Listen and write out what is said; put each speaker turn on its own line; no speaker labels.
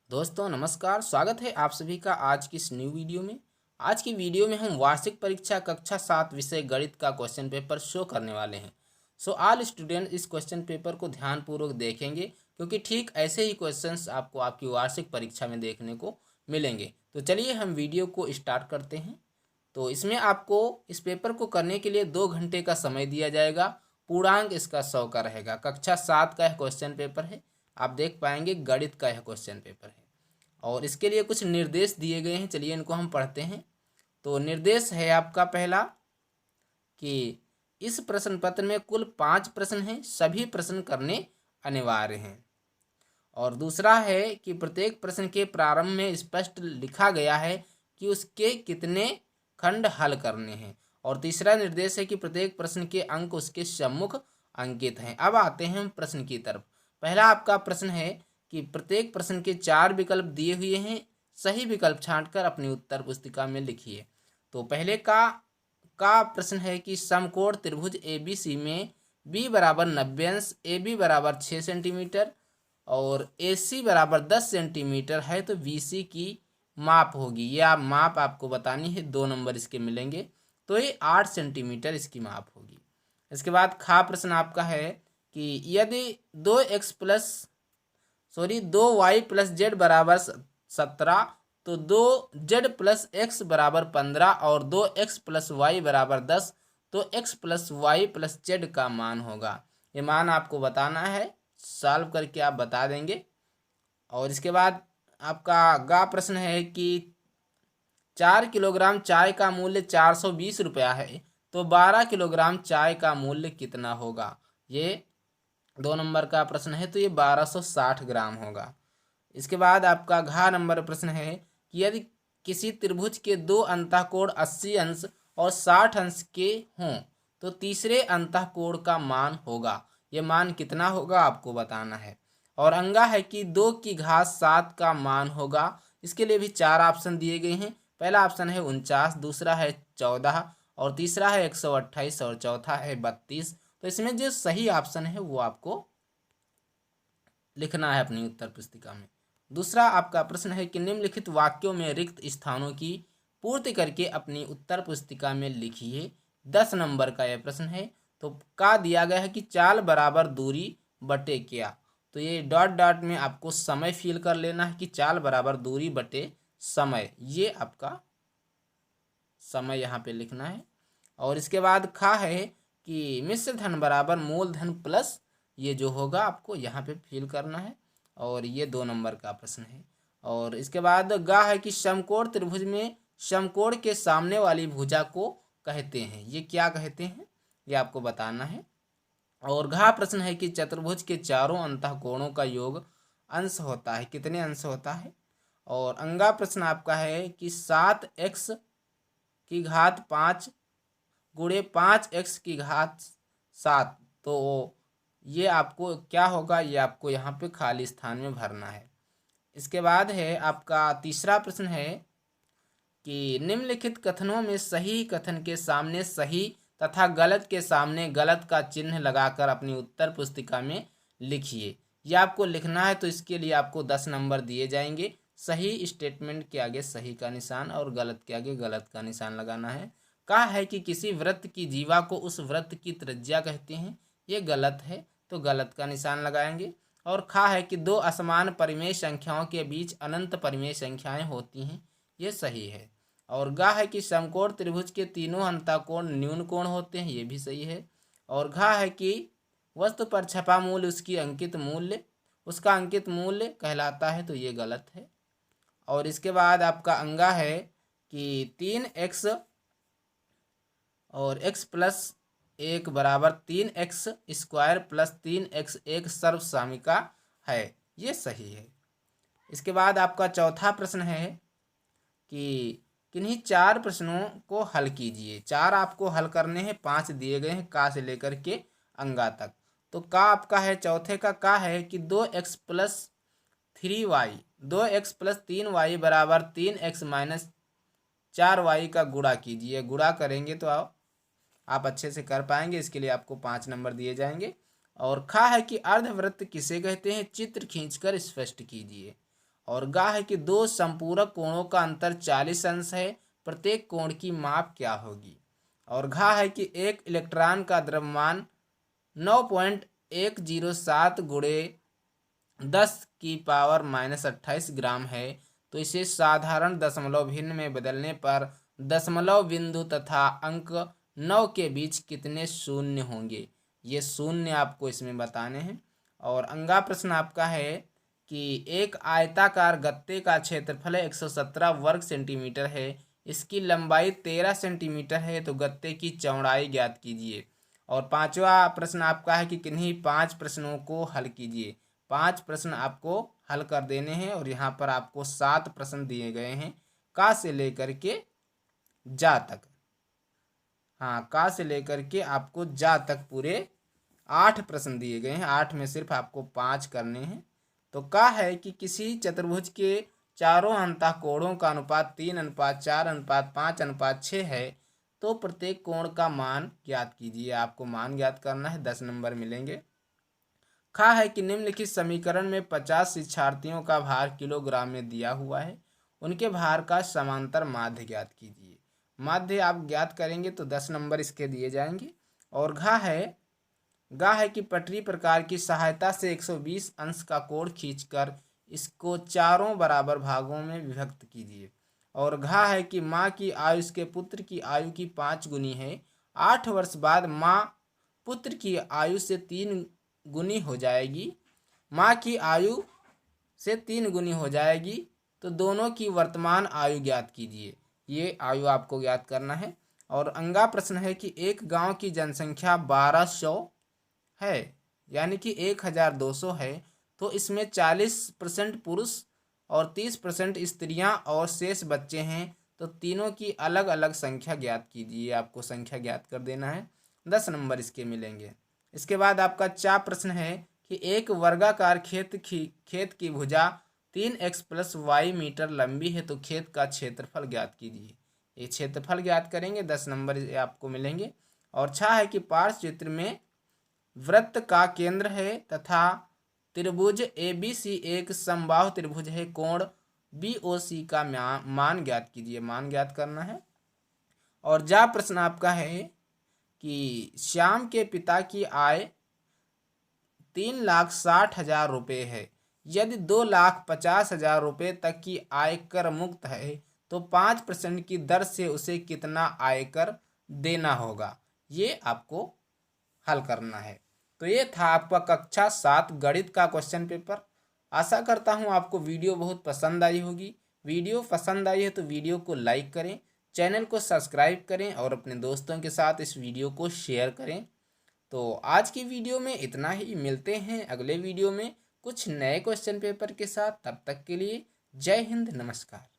दोस्तों नमस्कार, स्वागत है आप सभी का आज की इस न्यू वीडियो में। आज की वीडियो में हम वार्षिक परीक्षा कक्षा 7 विषय गणित का क्वेश्चन पेपर शो करने वाले हैं। सो ऑल स्टूडेंट इस क्वेश्चन पेपर को ध्यानपूर्वक देखेंगे क्योंकि ठीक ऐसे ही क्वेश्चंस आपको आपकी वार्षिक परीक्षा में देखने को मिलेंगे। तो चलिए हम वीडियो को स्टार्ट करते हैं। तो इसमें आपको इस पेपर को करने के लिए 2 घंटे का समय दिया जाएगा। पूर्णांक इसका 100 का रहेगा। कक्षा 7 का यह क्वेश्चन पेपर है। आप देख पाएंगे गणित का यह क्वेश्चन पेपर है और इसके लिए कुछ निर्देश दिए गए हैं। चलिए इनको हम पढ़ते हैं। तो निर्देश है आपका पहला कि इस प्रश्न पत्र में कुल 5 प्रश्न हैं, सभी प्रश्न करने अनिवार्य हैं। और दूसरा है कि प्रत्येक प्रश्न के प्रारंभ में स्पष्ट लिखा गया है कि उसके कितने खंड हल करने हैं। और तीसरा निर्देश है कि प्रत्येक प्रश्न के अंक उसके सम्मुख अंकित हैं। अब आते हैं हम प्रश्न की तरफ। पहला आपका प्रश्न है कि प्रत्येक प्रश्न के 4 विकल्प दिए हुए हैं, सही विकल्प छांटकर अपनी उत्तर पुस्तिका में लिखिए। तो पहले का प्रश्न है कि समकोण त्रिभुज ABC में B बराबर 90 अंश, AB बराबर 6 सेंटीमीटर और AC बराबर 10 सेंटीमीटर है तो BC की माप होगी। ये आप माप आपको बतानी है, 2 नंबर इसके मिलेंगे। तो ये 8 सेंटीमीटर इसकी माप होगी। इसके बाद खा प्रश्न आपका है कि यदि 2y+z बराबर 17 तो 2z+x बराबर 15 और 2x+y बराबर 10 तो x+y+z का मान होगा। ये मान आपको बताना है, सॉल्व करके आप बता देंगे। और इसके बाद आपका गा प्रश्न है कि 4 किलोग्राम चाय का मूल्य 420 रुपया है तो 12 किलोग्राम चाय का मूल्य कितना होगा। ये 2 नंबर का प्रश्न है तो ये 1260 ग्राम होगा। इसके बाद आपका घ नंबर प्रश्न है कि यदि किसी त्रिभुज के 2 अंतःकोण 80 अंश और 60 अंश के हों तो तीसरे अंतःकोण का मान होगा। ये मान कितना होगा आपको बताना है। और अंगा है कि 2 की घात 7 का मान होगा। इसके लिए भी 4 ऑप्शन दिए गए हैं। पहला ऑप्शन है 49, दूसरा है 14 और तीसरा है 128 और चौथा है 32। तो इसमें जो सही ऑप्शन है वो आपको लिखना है अपनी उत्तर पुस्तिका में। दूसरा आपका प्रश्न है कि निम्नलिखित वाक्यों में रिक्त स्थानों की पूर्ति करके अपनी उत्तर पुस्तिका में लिखिए। 10 नंबर का यह प्रश्न है। तो का दिया गया है कि चाल बराबर दूरी बटे क्या। तो ये डॉट डॉट में आपको समय फिल कर लेना है कि चाल बराबर दूरी बटे समय, ये आपका समय यहाँ पे लिखना है। और इसके बाद खा है कि मिश्र धन बराबर मूलधन प्लस, ये जो होगा आपको यहाँ पे फिल करना है। और ये 2 नंबर का प्रश्न है। और इसके बाद गा है कि समकोण त्रिभुज में समकोण के सामने वाली भुजा को कहते हैं। ये क्या कहते हैं ये आपको बताना है। और घा प्रश्न है कि चतुर्भुज के चारों अंतःकोणों का योग अंश होता है, कितने अंश होता है। और अंगा प्रश्न आपका है कि 7x की घात 5 गुणे 5x की घात 7, तो ये आपको क्या होगा, ये आपको यहाँ पे खाली स्थान में भरना है। इसके बाद है आपका तीसरा प्रश्न है कि निम्नलिखित कथनों में सही कथन के सामने सही तथा गलत के सामने गलत का चिन्ह लगाकर अपनी उत्तर पुस्तिका में लिखिए। यह आपको लिखना है तो इसके लिए आपको 10 नंबर दिए जाएंगे। सही स्टेटमेंट के आगे सही का निशान और गलत के आगे गलत का निशान लगाना है। कहा है कि किसी वृत्त की जीवा को उस वृत्त की त्रिज्या कहते हैं, ये गलत है तो गलत का निशान लगाएंगे। और खा है कि 2 असमान परिमेय संख्याओं के बीच अनंत परिमेय संख्याएं होती हैं, ये सही है। और गा है कि समकोण त्रिभुज के तीनों अंतःकोण न्यून कोण होते हैं, ये भी सही है। और घा है कि वस्तु पर छपा मूल्य उसका अंकित मूल्य कहलाता है, तो ये गलत है। और इसके बाद आपका अंगा है कि 3x और x+1 बराबर 3x² प्लस 3x एक सर्वसामिका है, ये सही है। इसके बाद आपका चौथा प्रश्न है कि किन्हीं 4 प्रश्नों को हल कीजिए। 4 आपको हल करने हैं, 5 दिए गए हैं का से लेकर के अंगा तक। तो का आपका है चौथे का है कि 2x+3y बराबर 3x माइनस 4y का गुणा कीजिए। गुणा करेंगे तो आप अच्छे से कर पाएंगे, इसके लिए आपको 5 नंबर दिए जाएंगे। और खा है कि अर्धवृत्त किसे कहते हैं, चित्र खींचकर स्पष्ट कीजिए। और गा है कि दो संपूरक कोणों का अंतर 40 अंश है, प्रत्येक कोण की माप क्या होगी। और घा है कि एक इलेक्ट्रॉन का द्रव्यमान 9.107 गुणे 10⁻⁻28 ग्राम है, तो इसे साधारण दशमलव भिन्न में बदलने पर दशमलव बिंदु तथा अंक 9 के बीच कितने शून्य होंगे, ये शून्य आपको इसमें बताने हैं। और अंगा प्रश्न आपका है कि एक आयताकार गत्ते का क्षेत्रफल 117 वर्ग सेंटीमीटर है, इसकी लंबाई 13 सेंटीमीटर है, तो गत्ते की चौड़ाई ज्ञात कीजिए। और पांचवा प्रश्न आपका है कि किन्हीं 5 प्रश्नों को हल कीजिए। 5 प्रश्न आपको हल कर देने हैं और यहाँ पर आपको 7 प्रश्न दिए गए हैं का से लेकर के जा तक। हाँ, का से लेकर के आपको जा तक पूरे 8 प्रश्न दिए गए हैं। 8 में सिर्फ आपको 5 करने हैं। तो का है कि किसी चतुर्भुज के चारों अंतःकोणों का अनुपात 3:4:5:6 है, तो प्रत्येक कोण का मान ज्ञात कीजिए। आपको मान ज्ञात करना है, 10 नंबर मिलेंगे। खा है कि निम्नलिखित समीकरण में 50 शिक्षार्थियों का भार किलोग्राम में दिया हुआ है, उनके भार का समांतर माध्य ज्ञात कीजिए। माध्य आप ज्ञात करेंगे तो 10 नंबर इसके दिए जाएंगे। और गा है कि पटरी प्रकार की सहायता से 120 अंश का कोण खींचकर इसको चारों बराबर भागों में विभक्त कीजिए। और घा है कि माँ की आयु उसके पुत्र की आयु की 5 गुनी है, 8 वर्ष बाद माँ पुत्र की आयु से 3 गुनी हो जाएगी, माँ की आयु से 3 गुनी हो जाएगी, तो दोनों की वर्तमान आयु ज्ञात कीजिए। ये आयु आपको ज्ञात करना है। और अंगा प्रश्न है कि एक गांव की जनसंख्या 1200 है, यानी कि 1200 है, तो इसमें 40% पुरुष और 30% स्त्रियां और शेष बच्चे हैं, तो तीनों की अलग अलग संख्या ज्ञात कीजिए। आपको संख्या ज्ञात कर देना है, 10 नंबर इसके मिलेंगे। इसके बाद आपका 4 प्रश्न है कि एक वर्गाकार खेत की भुजा 3x + y मीटर लंबी है, तो खेत का क्षेत्रफल ज्ञात कीजिए। ये क्षेत्रफल ज्ञात करेंगे, 10 नंबर आपको मिलेंगे। और 6 है कि पार्श्व चित्र में वृत्त का केंद्र है तथा त्रिभुज ABC एक समबाहु त्रिभुज है, कोण BOC का मान ज्ञात कीजिए। मान ज्ञात करना है। और जा प्रश्न आपका है कि श्याम के पिता की आय 3,60,000 रुपये है, यदि 2,50,000 रुपये तक की आय कर मुक्त है, तो 5% की दर से उसे कितना आयकर देना होगा, ये आपको हल करना है। तो ये था आपका कक्षा 7 गणित का क्वेश्चन पेपर। आशा करता हूँ आपको वीडियो बहुत पसंद आई होगी। वीडियो पसंद आई है तो वीडियो को लाइक करें, चैनल को सब्सक्राइब करें और अपने दोस्तों के साथ इस वीडियो को शेयर करें। तो आज की वीडियो में इतना ही, मिलते हैं अगले वीडियो में कुछ नए क्वेश्चन पेपर के साथ। तब तक के लिए जय हिंद, नमस्कार।